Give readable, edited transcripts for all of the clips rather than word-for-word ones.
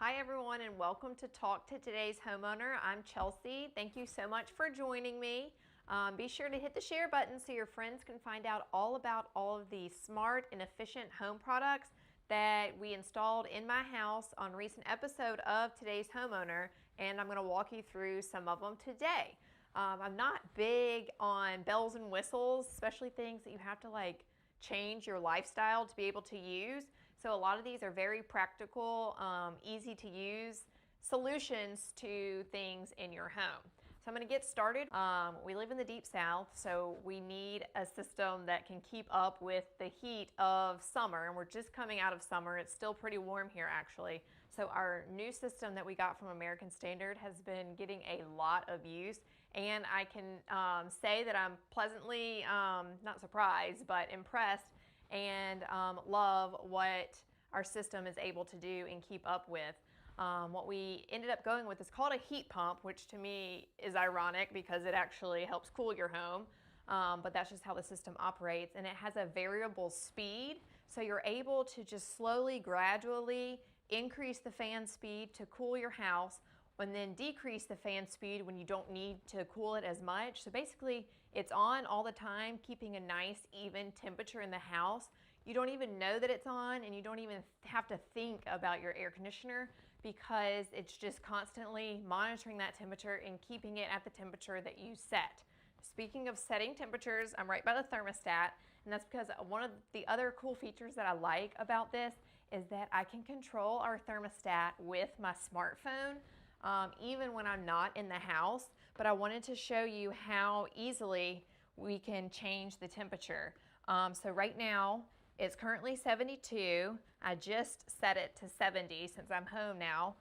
Hi everyone and welcome to Talk to Today's Homeowner. I'm Chelsea. Thank you so much for joining me. Be sure to hit the share button so your friends can find out all about all of the smart and efficient home products that we installed in my house on a recent episode of Today's Homeowner, and I'm going to walk you through some of them today. I'm not big on bells and whistles, especially things that you have to change your lifestyle to be able to use. So a lot of these are very practical, easy to use solutions to things in your home. So I'm going to get started. We live in the deep south, so we need a system that can keep up with the heat of summer, and we're just coming out of summer. It's still pretty warm here actually. So our new system that we got from American Standard has been getting a lot of use, and I can say that I'm pleasantly, not surprised, but impressed and love what our system is able to do and keep up with. What we ended up going with is called a heat pump, which to me is ironic because it actually helps cool your home, but that's just how the system operates, and it has a variable speed, so you're able to just slowly, gradually increase the fan speed to cool your house and then decrease the fan speed when you don't need to cool it as much. So basically it's on all the time, keeping a nice even temperature in the house. You don't even know that it's on, and you don't even have to think about your air conditioner because it's just constantly monitoring that temperature and keeping it at the temperature that you set. Speaking of setting temperatures, I'm right by the thermostat, and that's because one of the other cool features that I like about this is that I can control our thermostat with my smartphone, even when I'm not in the house. But I wanted to show you how easily we can change the temperature. So right now, it's currently 72. I just set it to 70 since I'm home now,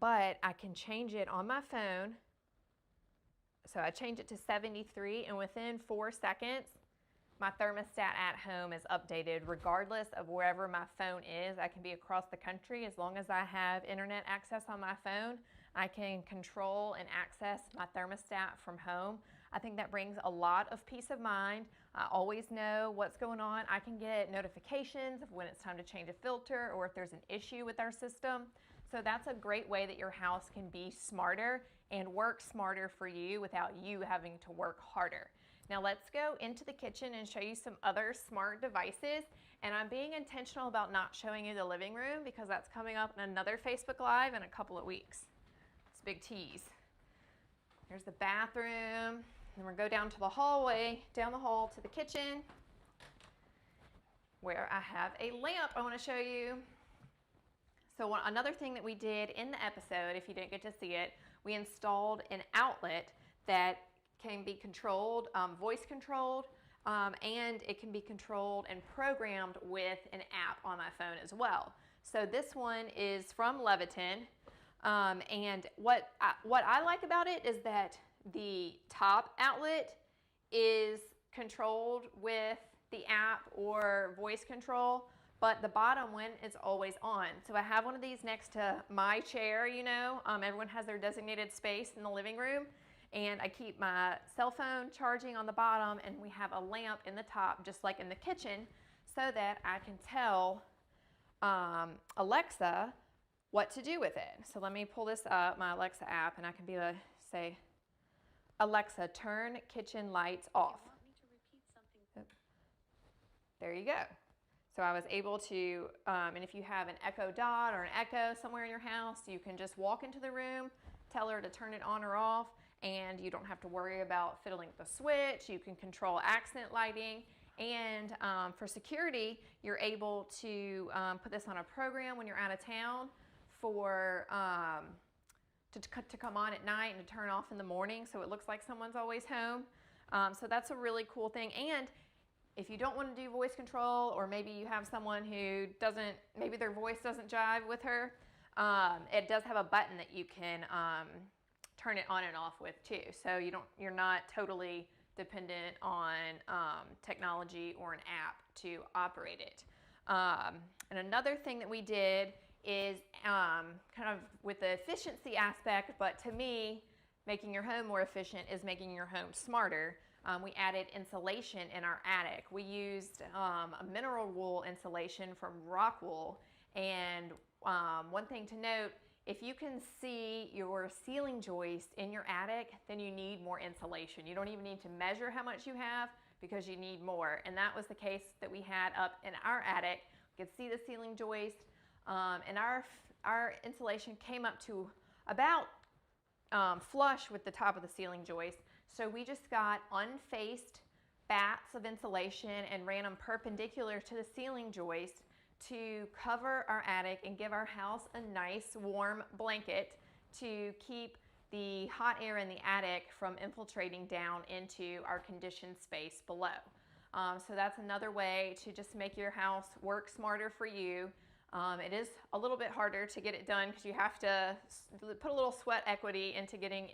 but I can change it on my phone. So I change it to 73, and within 4 seconds, my thermostat at home is updated regardless of wherever my phone is. I can be across the country. As long as I have internet access on my phone, I can control and access my thermostat from home. I think that brings a lot of peace of mind. I always know what's going on. I can get notifications of when it's time to change a filter or if there's an issue with our system. So that's a great way that your house can be smarter and work smarter for you without you having to work harder. Now let's go into the kitchen and show you some other smart devices. And I'm being intentional about not showing you the living room because that's coming up in another Facebook Live in a couple of weeks. It's a big tease. Here's the bathroom. Then we'll go down to the hallway, down the hall to the kitchen, where I have a lamp I want to show you. So another thing that we did in the episode, if you didn't get to see it, we installed an outlet that can be controlled, voice controlled, and it can be controlled and programmed with an app on my phone as well. So this one is from Leviton, and what I like about it is that the top outlet is controlled with the app or voice control, but the bottom one is always on. So I have one of these next to my chair, you know. Everyone has their designated space in the living room, and I keep my cell phone charging on the bottom, and we have a lamp in the top, just like in the kitchen, so that I can tell Alexa what to do with it. So let me pull this up, my Alexa app, and I can say, Alexa, turn kitchen lights off. You want me to repeat something? There you go. So I was able to, and if you have an Echo Dot or an Echo somewhere in your house, you can just walk into the room, tell her to turn it on or off, and you don't have to worry about fiddling with the switch. You can control accent lighting, and for security, you're able to put this on a program when you're out of town for to come on at night and to turn off in the morning, so it looks like someone's always home. So that's a really cool thing. And if you don't want to do voice control, or maybe you have someone who doesn't, maybe their voice doesn't jive with her, it does have a button that you can turn it on and off with too. So you're not totally dependent on technology or an app to operate it. And another thing that we did is kind of with the efficiency aspect, but to me, making your home more efficient is making your home smarter. We added insulation in our attic. We used a mineral wool insulation from Rockwool, and one thing to note, if you can see your ceiling joist in your attic, then you need more insulation. You don't even need to measure how much you have because you need more. And that was the case that we had up in our attic. You could see the ceiling joist, and our insulation came up to about flush with the top of the ceiling joist. So we just got unfaced bats of insulation and ran them perpendicular to the ceiling joist to cover our attic and give our house a nice warm blanket to keep the hot air in the attic from infiltrating down into our conditioned space below. So that's another way to just make your house work smarter for you. It is a little bit harder to get it done because you have to put a little sweat equity into getting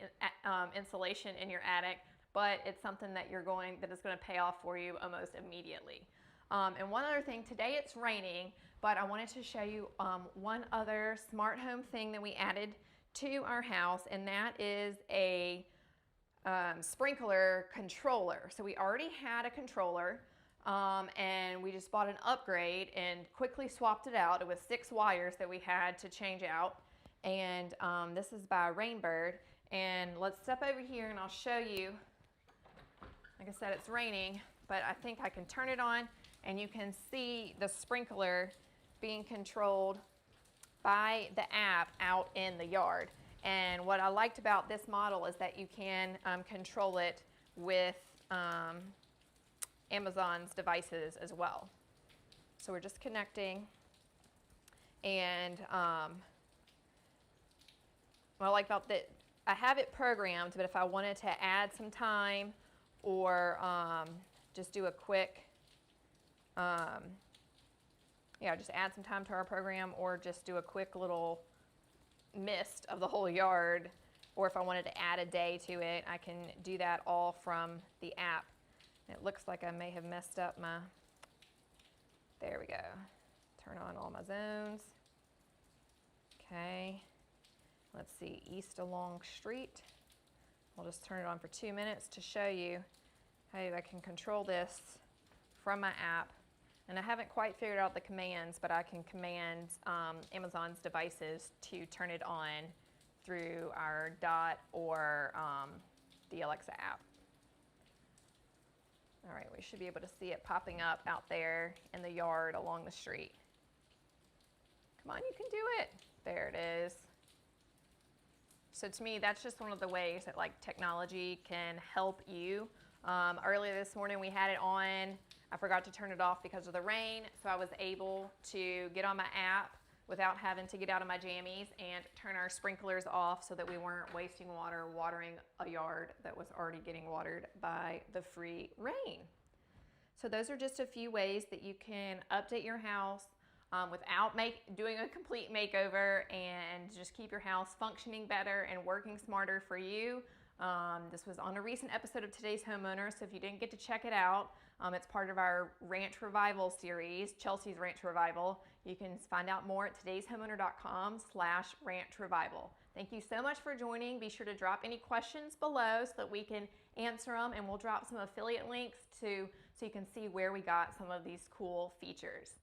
insulation in your attic, but it's something that that is going to pay off for you almost immediately. And one other thing, today it's raining, but I wanted to show you one other smart home thing that we added to our house, and that is a sprinkler controller. So we already had a controller, and we just bought an upgrade and quickly swapped it out. It was 6 wires that we had to change out, and this is by Rainbird. And let's step over here and I'll show you. Like I said, it's raining, but I think I can turn it on and you can see the sprinkler being controlled by the app out in the yard. And what I liked about this model is that you can control it with Amazon's devices as well. So we're just connecting, and what I like about that, I have it programmed, but if I wanted to add some time or just do a quick, just add some time to our program, or just do a quick little mist of the whole yard, or if I wanted to add a day to it, I can do that all from the app. And it looks like I may have messed up my, there we go. Turn on all my zones. Okay, let's see, east along street. I'll just turn it on for 2 minutes to show you how I can control this from my app. And I haven't quite figured out the commands, but I can command Amazon's devices to turn it on through our Dot or the Alexa app. All right, we should be able to see it popping up out there in the yard along the street. Come on, you can do it. There it is. So to me, that's just one of the ways that technology can help you. Earlier this morning we had it on. I forgot to turn it off because of the rain, so I was able to get on my app without having to get out of my jammies and turn our sprinklers off so that we weren't wasting water watering a yard that was already getting watered by the free rain. So those are just a few ways that you can update your house without doing a complete makeover, and just keep your house functioning better and working smarter for you. This was on a recent episode of Today's Homeowner, so if you didn't get to check it out, it's part of our Ranch Revival series, Chelsea's Ranch Revival. You can find out more at todayshomeowner.com/ranchrevival. Thank you so much for joining. Be sure to drop any questions below so that we can answer them, and we'll drop some affiliate links so you can see where we got some of these cool features.